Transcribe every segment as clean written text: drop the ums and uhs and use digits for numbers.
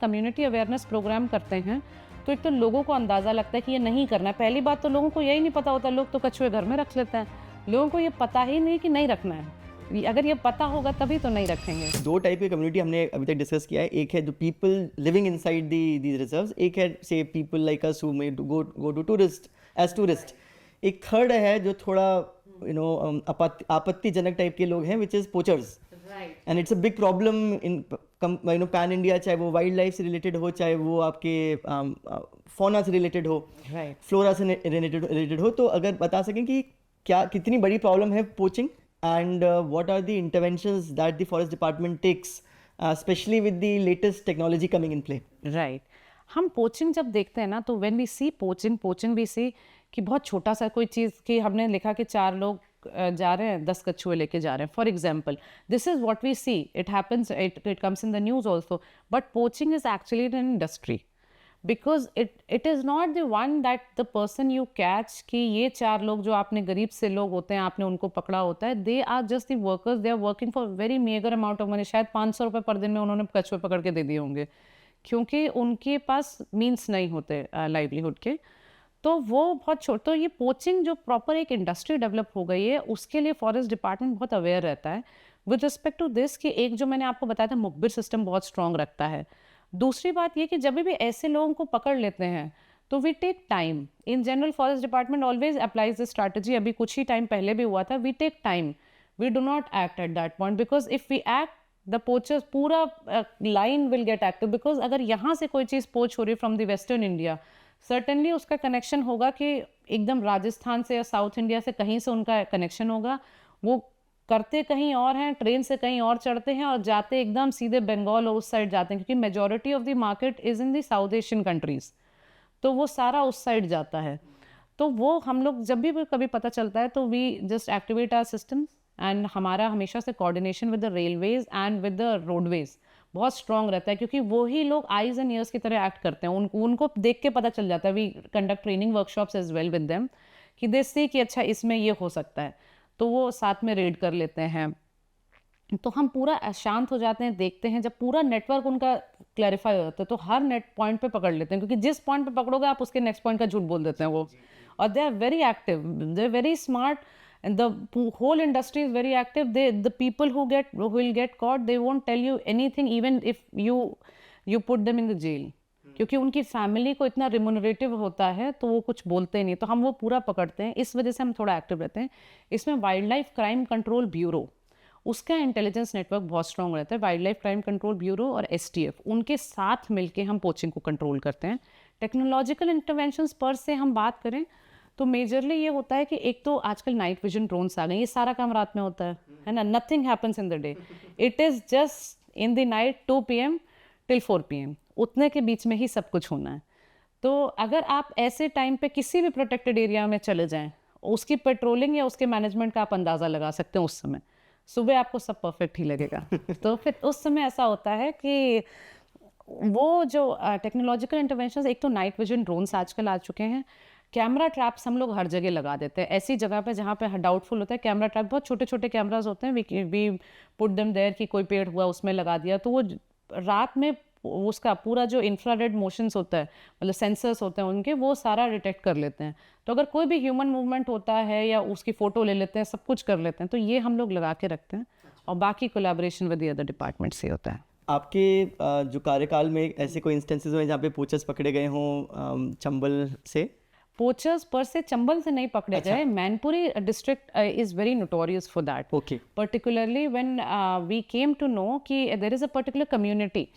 Community awareness programme करते हैं तो एक तो लोगों को अंदाज़ा लगता है कि ये नहीं करना है। पहली बात तो लोगों को यही नहीं पता होता, लोग तो कछुए घर में रख लेते हैं। लोगों को ये पता ही नहीं कि नहीं रखना है। अगर ये पता होगा तभी तो नहीं रखेंगे। दो टाइप की कम्युनिटी हमने अभी तक डिस्कस किया है। एक है जो people living inside the reserves, एक है से people like us who may go to tourist as tourist. एक थर्ड है जो थोड़ा आपत्तिजनक टाइप के लोग हैं, which is poachers. And it's a big problem in pan India, चाहे वो वाइल्ड लाइफ से रिलेटेड हो, चाहे वो आपके फौना से रिलेटेड हो, फ्लोरा से रिलेटेड हो। तो अगर बता सकें कि क्या कितनी बड़ी प्रॉब्लम है poaching, and what are the interventions that the forest department takes, especially with the latest technology coming in play? Right. हम पोचिंग जब देखते हैं ना तो when we see poaching we see कि बहुत छोटा सा कोई चीज़ कि हमने लिखा कि 4 लोग जा रहे हैं, 10 कछुए लेके जा रहे हैं, for example. This is what we see, it happens, it comes in the news also, but poaching is actually an industry because it is not the one that the person you catch कि ये 4 लोग जो आपने गरीब से लोग होते हैं आपने उनको पकड़ा होता है, they are just the workers, they are working for very meagre amount of money. शायद 500 रुपये पर दिन में उन्होंने कछुए पकड़ के दे दिए होंगे क्योंकि उनके पास मीन्स नहीं होते लाइवलीहुड के। तो वो बहुत छोटा, तो ये पोचिंग जो प्रॉपर एक इंडस्ट्री डेवलप हो गई है उसके लिए फॉरेस्ट डिपार्टमेंट बहुत अवेयर रहता है विद रिस्पेक्ट टू दिस कि एक जो मैंने आपको बताया था मुखबिर सिस्टम बहुत स्ट्रॉन्ग रखता है। दूसरी बात ये कि जब भी ऐसे लोगों को पकड़ लेते हैं तो we take time. In general forest department always applies this strategy. अभी कुछ ही टाइम पहले भी हुआ था। We take time, we do not act at that point because if we act the poachers पूरा line will get active. Because अगर यहाँ से कोई चीज़ पोच हो रही है from the western India, certainly उसका कनेक्शन होगा कि एकदम राजस्थान से या साउथ इंडिया से कहीं से उनका कनेक्शन होगा। वो करते कहीं और हैं, ट्रेन से कहीं और चढ़ते हैं और जाते एकदम सीधे बंगाल और उस साइड जाते हैं क्योंकि majority of the market is in the south Asian countries, तो वो सारा उस साइड जाता है। तो वो हम लोग जब भी कभी पता चलता है तो we just activate our systems and हमारा हमेशा से coordination with the railways and with the roadways बहुत स्ट्रॉन्ग रहता है क्योंकि वही लोग आइज एंड ईयर्स की तरह एक्ट करते हैं। उनको देख के पता चल जाता है। We conduct training workshops as well with them कि दे सी कि अच्छा इसमें ये हो सकता है, तो वो साथ में रेड कर लेते हैं। तो हम पूरा शांत हो जाते हैं, देखते हैं। जब पूरा नेटवर्क उनका क्लैरिफाई हो जाता है तो हर नेट पॉइंट पे पकड़ लेते हैं क्योंकि जिस पॉइंट पे पकड़ोगे आप उसके नेक्स्ट पॉइंट का झूठ बोल देते हैं वो। और they are very active, they are very smart and the whole industry is very active. The people who will get caught, they won't tell you anything even if you put them in the jail, क्योंकि उनकी family को इतना remunerative होता है तो वो कुछ बोलते ही नहीं। तो हम वो पूरा पकड़ते हैं, इस वजह से हम थोड़ा एक्टिव रहते हैं। इसमें wild life crime control bureau, उसका इंटेलिजेंस नेटवर्क बहुत स्ट्रॉन्ग रहता है। Wild life crime control bureau और STF उनके साथ मिलके हम पोचिंग को कंट्रोल करते हैं। टेक्नोलॉजिकल इंटरवेंशंस पर से हम बात करें तो मेजरली ये होता है कि एक तो आजकल नाइट विजन ड्रोन्स आ गए, ये सारा काम रात में होता है ना। Nothing happens in the day, it is just in the night 2 PM till 4 PM, उतने के बीच में ही सब कुछ होना है। तो अगर आप ऐसे टाइम पे किसी भी प्रोटेक्टेड एरिया में चले जाएं, उसकी पेट्रोलिंग या उसके मैनेजमेंट का आप अंदाज़ा लगा सकते हैं। उस समय सुबह आपको सब परफेक्ट ही लगेगा। तो फिर उस समय ऐसा होता है कि वो जो टेक्नोलॉजिकल इंटरवेंशन, एक तो नाइट विजन ड्रोन्स आजकल आ चुके हैं। कैमरा ट्रैप्स हम लोग हर जगह लगा देते हैं, ऐसी जगह पे जहाँ पे डाउटफुल होता है। कैमरा ट्रैप बहुत छोटे छोटे कैमराज होते हैं, वी पुट देम देयर कि कोई पेड़ हुआ उसमें लगा दिया, तो वो रात में उसका पूरा जो इंफ्रारेड मोशंस होता है, मतलब सेंसर्स होते हैं उनके, वो सारा डिटेक्ट कर लेते हैं। तो अगर कोई भी ह्यूमन मूवमेंट होता है या उसकी फ़ोटो ले लेते हैं, सब कुछ कर लेते हैं। तो ये हम लोग लगा के रखते हैं और बाकी collaboration with the other department से होता है। आपके जो कार्यकाल में ऐसे कोई इंस्टेंसेस हुए जहाँ पे पोचर्स पकड़े गए हों चंबल से? पोचर्स पर से चंबल से नहीं पकड़े गए। Mainpuri district is very notorious for that. Okay. Particularly when we came to know कि there is a particular community,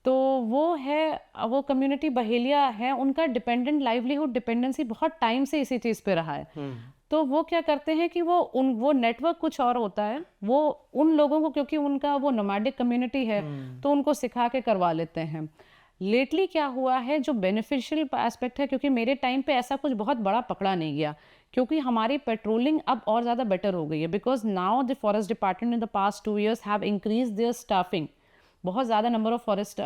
तो वो कम्युनिटी बहेलिया है, उनका डिपेंडेंट लाइवलीहुड डिपेंडेंसी बहुत टाइम से इसी चीज़ पे रहा है। तो वो क्या करते हैं कि वो नेटवर्क कुछ और होता है, वो उन लोगों को, क्योंकि उनका वो नोमैडिक कम्युनिटी है, तो उनको सिखा के करवा लेते हैं। लेटली क्या हुआ है, जो बेनिफिशियल एस्पेक्ट है, क्योंकि मेरे टाइम पे ऐसा कुछ बहुत बड़ा पकड़ा नहीं गया क्योंकि हमारी पेट्रोलिंग अब और ज़्यादा बेटर हो गई है। Because now the forest department in the past 2 years have increase their staffing. बहुत ज़्यादा नंबर ऑफ फॉरेस्ट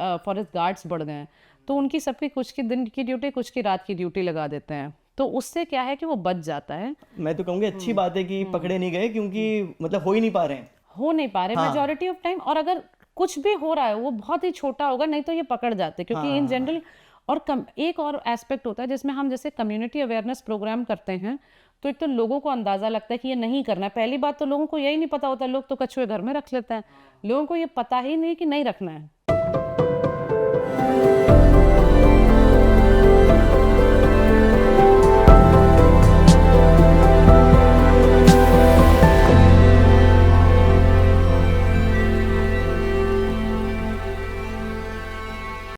गार्ड्स बढ़ गए हैं, तो उनकी सबकी कुछ की दिन की ड्यूटी कुछ की रात की ड्यूटी लगा देते हैं। तो उससे क्या है कि वो बच जाता है। मैं तो कहूँगी अच्छी बात है कि पकड़े नहीं गए, क्योंकि मतलब हो ही नहीं पा रहे हैं। Majority of time. और अगर कुछ भी हो रहा है वो बहुत ही छोटा होगा, नहीं तो ये पकड़ जाते, क्योंकि इन जनरल। और एक और एस्पेक्ट होता है जिसमें हम जैसे कम्युनिटी अवेयरनेस प्रोग्राम करते हैं, तो एक तो लोगों को अंदाजा लगता है कि ये नहीं करना है। पहली बात तो लोगों को यही नहीं पता होता, लोग तो कछुए घर में रख लेते हैं, लोगों को ये पता ही नहीं कि नहीं रखना है।